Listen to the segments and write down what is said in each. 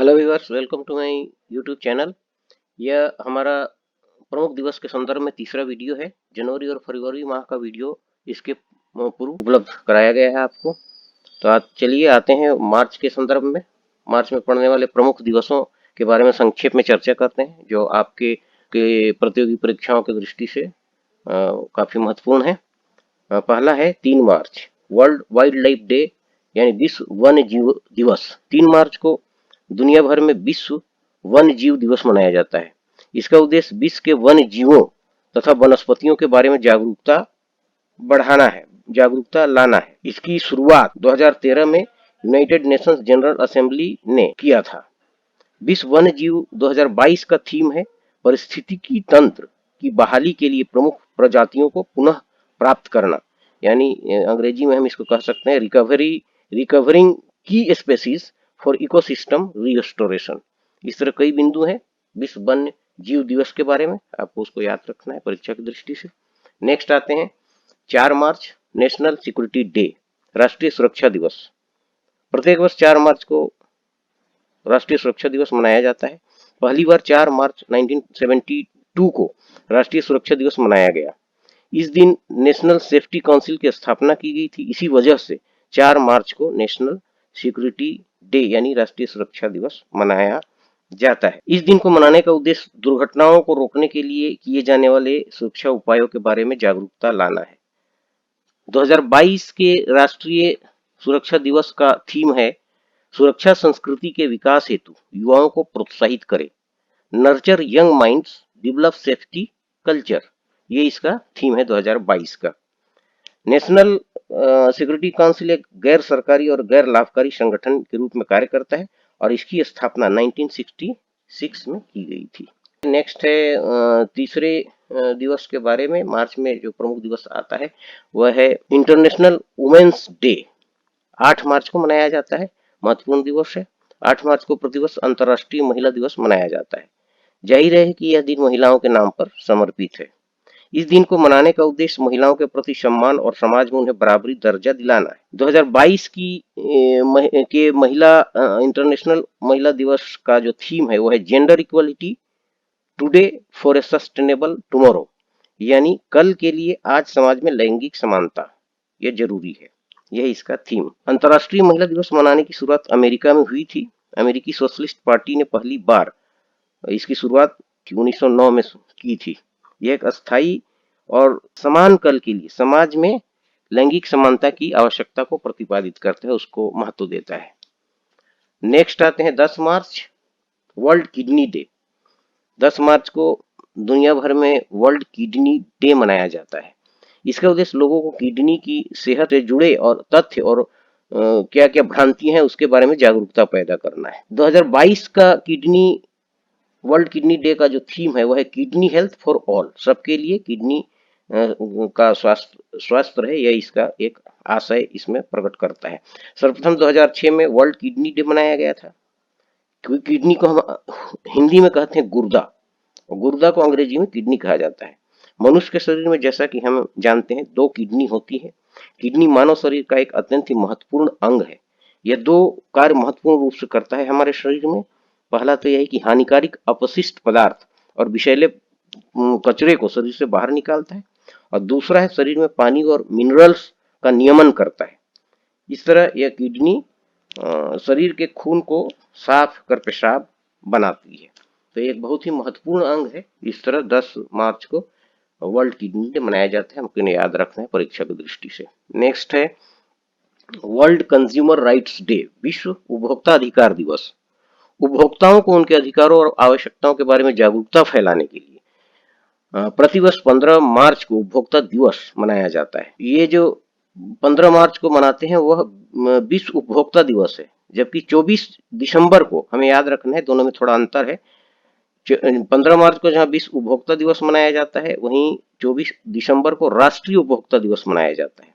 Hello viewers, welcome to my YouTube channel. यह हमारा प्रमुख दिवस के संदर्भ में तीसरा वीडियो है। जनवरी और फरवरी माह का वीडियो इसके पूर्व उपलब्ध कराया गया है आपको। तो आज चलिए आते हैं मार्च के संदर्भ में। मार्च में पड़ने वाले प्रमुख दिवसों के बारे में संक्षेप में चर्चा करते हैं, जो आपके प्रतियोगी परीक्षाओं की दृष्टि से काफी महत्वपूर्ण है। पहला है 3 मार्च, वर्ल्ड वाइल्ड लाइफ डे यानी विश्व वन्य जीव दिवस। 3 मार्च को दुनिया भर में विश्व वन्य जीव दिवस मनाया जाता है। इसका उद्देश्य विश्व के वन्य जीवों तथा वनस्पतियों के बारे में जागरूकता लाना है। इसकी शुरुआत 2013 में यूनाइटेड नेशंस जनरल असेंबली ने किया था। विश्व वन्य जीव 2022 का थीम है परिस्थितिकी तंत्र की बहाली के लिए प्रमुख प्रजातियों को पुनः प्राप्त करना, यानी अंग्रेजी में हम इसको कह सकते हैं रिकवरिंग की स्पेसीज फॉर इकोसिस्टम रिस्टोरेशन। इस तरह कई बिंदु हैं विश्व वन्य जीव दिवस के बारे में, आपको उसको याद रखना है परीक्षा की दृष्टि से। नेक्स्ट आते हैं 4 मार्च, नेशनल सिक्योरिटी डे, राष्ट्रीय सुरक्षा दिवस। प्रत्येक वर्ष 4 मार्च को राष्ट्रीय सुरक्षा दिवस मनाया जाता है। पहली बार 4 मार्च 1972 को राष्ट्रीय सुरक्षा दिवस मनाया गया। इस दिन नेशनल सेफ्टी काउंसिल की स्थापना की गई थी। इसी वजह से 4 मार्च को नेशनल सिक्योरिटी डे यानी राष्ट्रीय सुरक्षा दिवस मनाया जाता है। इस दिन को मनाने का उद्देश्य दुर्घटनाओं को रोकने के लिए किए जाने वाले सुरक्षा उपायों के बारे में जागरूकता लाना है। 2022 के राष्ट्रीय सुरक्षा दिवस का थीम है सुरक्षा संस्कृति के विकास हेतु युवाओं को प्रोत्साहित करे, nurture young minds, develop safety culture. ये इसका थीम है 2022 का। नेशनल सिक्योरिटी काउंसिल एक गैर सरकारी और गैर लाभकारी संगठन के रूप में कार्य करता है और इसकी स्थापना 1966 में की गई थी। नेक्स्ट है तीसरे दिवस के बारे में। मार्च में जो प्रमुख दिवस आता है वह है इंटरनेशनल वुमेन्स डे। 8 मार्च को मनाया जाता है, महत्वपूर्ण दिवस है। 8 मार्च को प्रतिवर्ष अंतर्राष्ट्रीय महिला दिवस मनाया जाता है। जाहिर है कि यह दिन महिलाओं के नाम पर समर्पित है। इस दिन को मनाने का उद्देश्य महिलाओं के प्रति सम्मान और समाज में उन्हें बराबरी दर्जा दिलाना है। 2022 के महिला इंटरनेशनल महिला दिवस का जो थीम है वो है gender equality today for a sustainable tomorrow, यानी कल के लिए आज समाज में लैंगिक समानता ये जरूरी है। यह इसका थीम। अंतर्राष्ट्रीय महिला दिवस मनाने की शुरुआत अमेरिका में हुई थी। अमेरिकी सोशलिस्ट पार्टी ने पहली बार इसकी शुरुआत 1909 में की थी। यह एक अस्थायी और समान कल के लिए समाज में लैंगिक समानता की आवश्यकता को प्रतिपादित करता है, उसको महत्व देता है। नेक्स्ट आते हैं 10 मार्च, वर्ल्ड किडनी डे। 10 मार्च को दुनिया भर में वर्ल्ड किडनी डे मनाया जाता है। इसका उद्देश्य लोगों को किडनी की सेहत से जुड़े और तथ्य और क्या क्या भ्रांतियां हैं उसके बारे में जागरूकता पैदा करना है। 2022 का वर्ल्ड किडनी डे का जो थीम है वह है किडनी हेल्थ फॉर ऑल, सबके लिए किडनी का स्वास्थ्य रहे, यह इसका एक आशय इसमें प्रकट करता है। सर्वप्रथम 2006 में वर्ल्ड किडनी डे मनाया गया था। किडनी को हम हिंदी में कहते हैं गुर्दा, और गुर्दा को अंग्रेजी में किडनी कहा जाता है। मनुष्य के शरीर में जैसा कि हम जानते हैं 2 किडनी होती है। किडनी मानव शरीर का एक अत्यंत ही महत्वपूर्ण अंग है। यह 2 कार्य महत्वपूर्ण रूप से करता है हमारे शरीर में। पहला तो यह है कि हानिकारक अपशिष्ट पदार्थ और विषैले कचरे को शरीर से बाहर निकालता है, और दूसरा है शरीर में पानी और मिनरल्स का नियमन करता है। इस तरह यह किडनी शरीर के खून को साफ कर पेशाब बनाती है। तो एक बहुत ही महत्वपूर्ण अंग है। इस तरह 10 मार्च को वर्ल्ड किडनी डे मनाया जाता है, हमको इन्हें याद रखना है परीक्षा की दृष्टि से। नेक्स्ट है वर्ल्ड कंज्यूमर राइट्स डे, विश्व उपभोक्ता अधिकार दिवस। उपभोक्ताओं को उनके अधिकारों और आवश्यकताओं के बारे में जागरूकता फैलाने के लिए प्रतिवर्ष 15 मार्च को उपभोक्ता दिवस मनाया जाता है। ये जो 15 मार्च को मनाते हैं वह विश्व उपभोक्ता दिवस है, जबकि 24 दिसंबर को, हमें याद रखना है दोनों में थोड़ा अंतर है। 15 मार्च को जहां विश्व उपभोक्ता दिवस मनाया जाता है, वहीं 24 दिसंबर को राष्ट्रीय उपभोक्ता दिवस मनाया जाता है।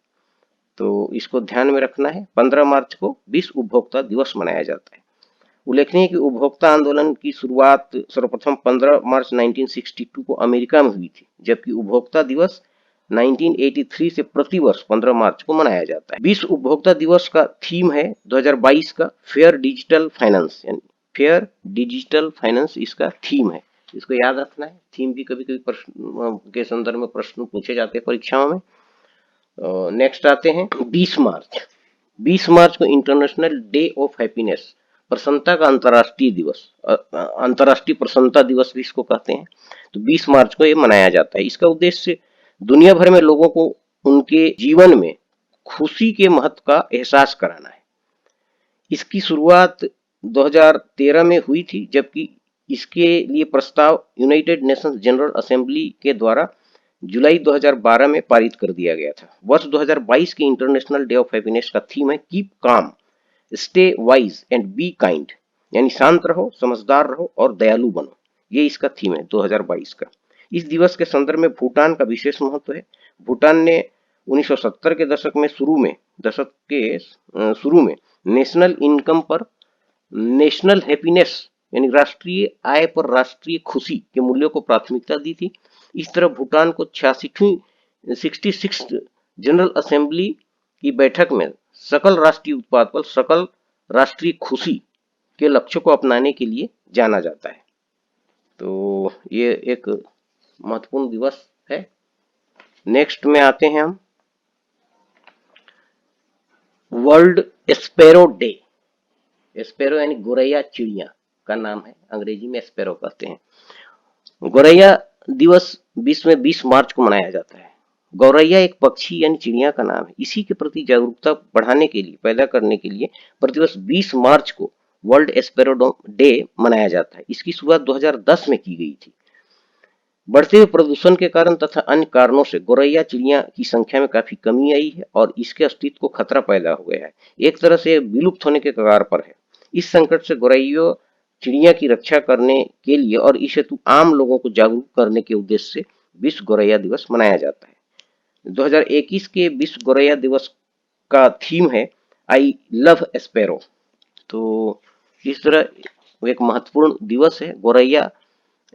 तो इसको ध्यान में रखना है। 15 मार्च को विश्व उपभोक्ता दिवस मनाया जाता है। उल्लेखनीय है कि उपभोक्ता आंदोलन की शुरुआत सर्वप्रथम 15 मार्च 1962 को अमेरिका में हुई थी, जबकि उपभोक्ता दिवस 1983 से प्रतिवर्ष 15 मार्च को मनाया जाता है। विश्व उपभोक्ता दिवस का थीम है 2022 का फेयर डिजिटल फाइनेंस, यानी फेयर डिजिटल फाइनेंस इसका थीम है, इसको याद रखना है। थीम भी कभी कभी प्रश्न के संदर्भ में प्रश्न पूछे जाते हैं परीक्षाओं में। नेक्स्ट आते हैं 20 मार्च। 20 मार्च को इंटरनेशनल डे ऑफ हैप्पीनेस, प्रसन्नता का अंतर्राष्ट्रीय दिवस, अंतर्राष्ट्रीय प्रसन्नता दिवस भी इसको कहते हैं। तो 20 मार्च को ये मनाया जाता है। इसका उद्देश्य दुनिया भर में लोगों को उनके जीवन में खुशी के महत्व का एहसास कराना है। इसकी शुरुआत 2013 में हुई थी, जबकि इसके लिए प्रस्ताव यूनाइटेड नेशंस जनरल असेंबली के द्वारा जुलाई 2012 में पारित कर दिया गया था। वर्ष 2022 के इंटरनेशनल डे ऑफ हैप्पीनेस का थीम है keep calm, stay wise and be kind, यानी शांत रहो, समझदार रहो और दयालु बनो। ये इसका थीम है 2022 का। इस दिवस के संदर्भ में भूटान का विशेष महत्व है। भूटान ने 1970 के दशक के शुरू में नेशनल इनकम पर नेशनल हैप्पीनेस यानी राष्ट्रीय आय पर राष्ट्रीय खुशी के मूल्यों को प्राथमिकता दी थी। इस तरह भूटान को 66 जनरल असेंबली की बैठक में सकल राष्ट्रीय उत्पाद पर सकल राष्ट्रीय खुशी के लक्ष्य को अपनाने के लिए जाना जाता है। तो ये एक महत्वपूर्ण दिवस है। नेक्स्ट में आते हैं हम वर्ल्ड स्पैरो डे। स्पैरो यानी गोरैया चिड़िया का नाम है, अंग्रेजी में स्पैरो कहते हैं। गोरैया दिवस विश्व में 20 मार्च को मनाया जाता है। गौरैया एक पक्षी यानी चिड़िया का नाम है। इसी के प्रति जागरूकता बढ़ाने के लिए, पैदा करने के लिए प्रतिवर्ष 20 मार्च को वर्ल्ड स्पैरो डे मनाया जाता है। इसकी शुरुआत 2010 में की गई थी। बढ़ते हुए प्रदूषण के कारण तथा अन्य कारणों से गौरैया चिड़िया की संख्या में काफी कमी आई है और इसके अस्तित्व को खतरा पैदा हो गया है। एक तरह से विलुप्त होने के कगार पर है। इस संकट से गौरैया चिड़िया की रक्षा करने के लिए और इस हेतु आम लोगों को जागरूक करने के उद्देश्य से विश्व गौरैया दिवस मनाया जाता है। 2021 के विश्व गौरैया दिवस का थीम है आई लव स्पैरो। तो इस तरह एक महत्वपूर्ण दिवस है गौरैया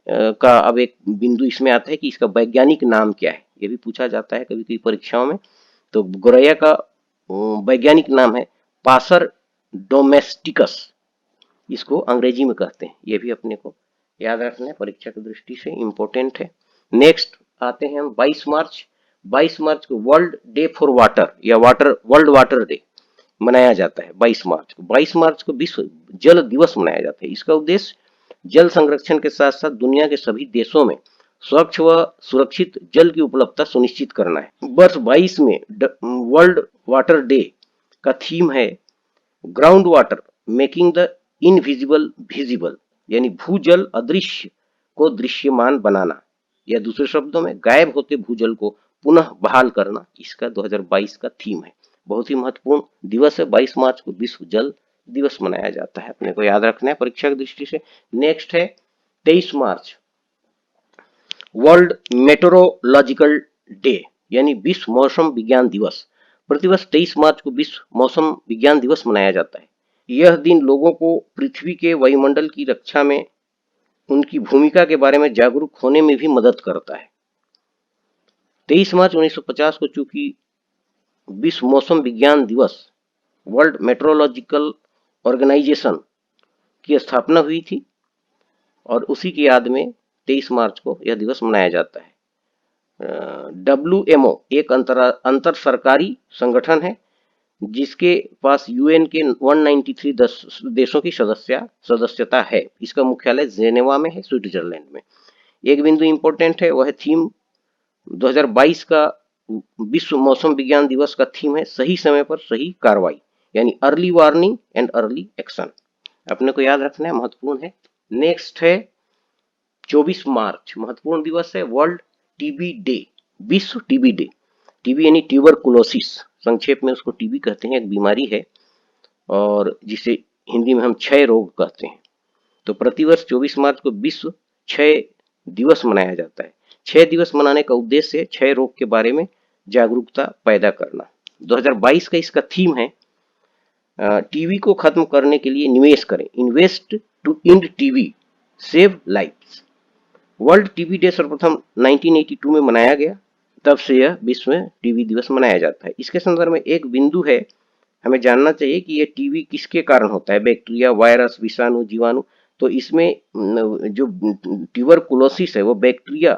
का। अब एक बिंदु इसमें आता है कि इसका वैज्ञानिक नाम क्या है, ये भी पूछा जाता है कभी कभी परीक्षाओं में। तो गौरैया का वैज्ञानिक नाम है पासर डोमेस्टिकस, इसको अंग्रेजी में कहते हैं। ये भी अपने को याद रखना है, परीक्षा की दृष्टि से इंपॉर्टेंट है। नेक्स्ट आते हैं हम 22 मार्च। 22 मार्च को वर्ल्ड डे फॉर वाटर या वर्ल्ड वाटर डे मनाया जाता है। 22 मार्च को विश्व जल दिवस मनाया जाता है। इसका उद्देश्य जल संरक्षण के साथ साथ दुनिया के सभी देशों में स्वच्छ व सुरक्षित जल की उपलब्धता सुनिश्चित करना है। वर्ष 22 में वर्ल्ड वाटर डे का थीम है ground water making the invisible visible, यानी भूजल अदृश्य को दृश्यमान बनाना, या दूसरे शब्दों में गायब होते भूजल को पुनः बहाल करना, इसका 2022 का थीम है। बहुत ही महत्वपूर्ण दिवस है। 22 मार्च को विश्व जल दिवस मनाया जाता है, अपने को याद रखना है परीक्षा की दृष्टि से। नेक्स्ट है 23 मार्च वर्ल्ड मेट्रोलॉजिकल डे यानी विश्व मौसम विज्ञान दिवस। प्रतिवर्ष 23 मार्च को विश्व मौसम विज्ञान दिवस मनाया जाता है। यह दिन लोगों को पृथ्वी के वायुमंडल की रक्षा में उनकी भूमिका के बारे में जागरूक होने में भी मदद करता है। 23 मार्च 1950 को चूंकि विश्व मौसम विज्ञान दिवस वर्ल्ड मेट्रोलॉजिकल ऑर्गेनाइजेशन की स्थापना हुई थी और उसी की याद में 23 मार्च को यह दिवस मनाया जाता है। WMO एक अंतर सरकारी संगठन है जिसके पास यूएन के 193 देशों की सदस्यता है। इसका मुख्यालय जेनेवा में है, स्विट्जरलैंड में। एक बिंदु इंपॉर्टेंट है, वह थीम 2022 का विश्व मौसम विज्ञान दिवस का थीम है सही समय पर सही कार्रवाई, यानी early warning and early action. अपने को याद रखना है, महत्वपूर्ण है। नेक्स्ट है 24 मार्च, महत्वपूर्ण दिवस है वर्ल्ड टीबी डे, विश्व टीबी डे। टीबी यानी ट्यूबरकुलोसिस, संक्षेप में उसको टीबी कहते हैं, एक बीमारी है और जिसे हिंदी में हम क्षय रोग कहते हैं। तो प्रतिवर्ष 24 मार्च को विश्व क्षय दिवस मनाया जाता है। क्षय दिवस मनाने का उद्देश्य है क्षय रोग के बारे में जागरूकता पैदा करना। 2022 का इसका थीम है टीबी को खत्म करने के लिए निवेश करें, invest to end TB save lives. World TB day सर्वप्रथम 1982 में मनाया गया, तब से यह विश्व में टीबी दिवस मनाया जाता है। इसके संदर्भ में एक बिंदु है हमें जानना चाहिए कि ये टीबी किसके कारण होता है, बैक्टीरिया, वायरस, विषाणु, जीवाणु। तो इसमें जो ट्यूबरकुलोसिस है वो बैक्टीरिया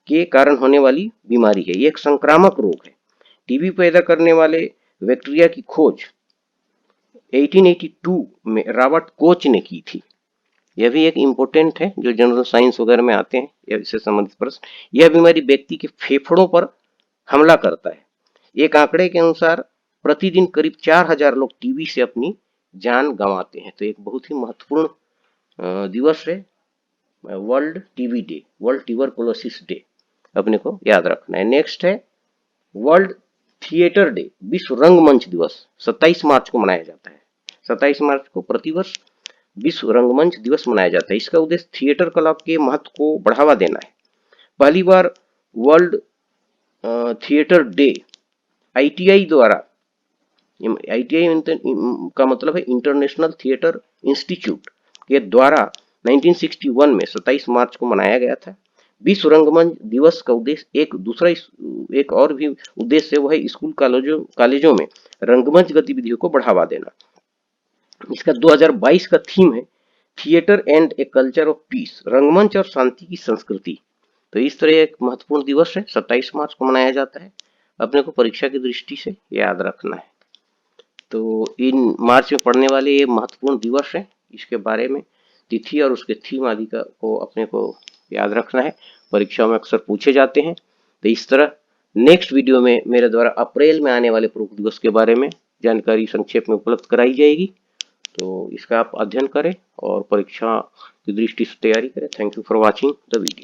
के कारण होने वाली बीमारी है, ये एक संक्रामक रोग है। टीबी पैदा करने वाले बैक्टीरिया की खोज 1882 में रॉबर्ट कोच ने की थी। यह भी एक इम्पोर्टेंट है जो जनरल साइंस वगैरह में आते हैं या इससे संबंधित प्रश्न। यह बीमारी व्यक्ति के फेफड़ों पर हमला करता है। एक आंकड़े के अनुसार प्रतिदिन करीब 4000 लोग टीबी से अपनी जान गंवाते हैं। तो एक बहुत ही महत्वपूर्ण दिवस है world TB day, world tuberculosis day, अपने को याद रखना है। नेक्स्ट है वर्ल्ड थिएटर डे, विश्व रंगमंच दिवस 27 मार्च को मनाया जाता है। 27 मार्च को प्रतिवर्ष विश्व रंगमंच दिवस मनाया जाता है। इसका उद्देश्य थिएटर कला के महत्व को बढ़ावा देना है। पहली बार वर्ल्ड थिएटर डे आईटीआई द्वारा, आईटीआई का मतलब है इंटरनेशनल थिएटर इंस्टीट्यूट के द्वारा 1961 में 27 मार्च को मनाया गया था। विश्व रंगमंच दिवस का उद्देश्य एक और भी उद्देश्य है, वह है स्कूल कॉलेजों में रंगमंच गतिविधियों को बढ़ावा देना। इसका 2022 का थीम है theatre and a culture of peace, रंगमंच और शांति की संस्कृति। तो इस तरह एक महत्वपूर्ण दिवस है, 27 मार्च को मनाया जाता है। अपने को परीक्षा की दृष्टि से याद रखना है। तो इन मार्च में पढ़ने वाले ये महत्वपूर्ण दिवस है, इसके बारे में तिथि और उसके थीम आदि का को अपने को याद रखना है, परीक्षाओं में अक्सर पूछे जाते हैं। तो इस तरह नेक्स्ट वीडियो में मेरे द्वारा अप्रैल में आने वाले प्रमुख दिवस के बारे में जानकारी संक्षेप में उपलब्ध कराई जाएगी। तो इसका आप अध्ययन करें और परीक्षा की दृष्टि से तैयारी करें। Thank you for watching the video.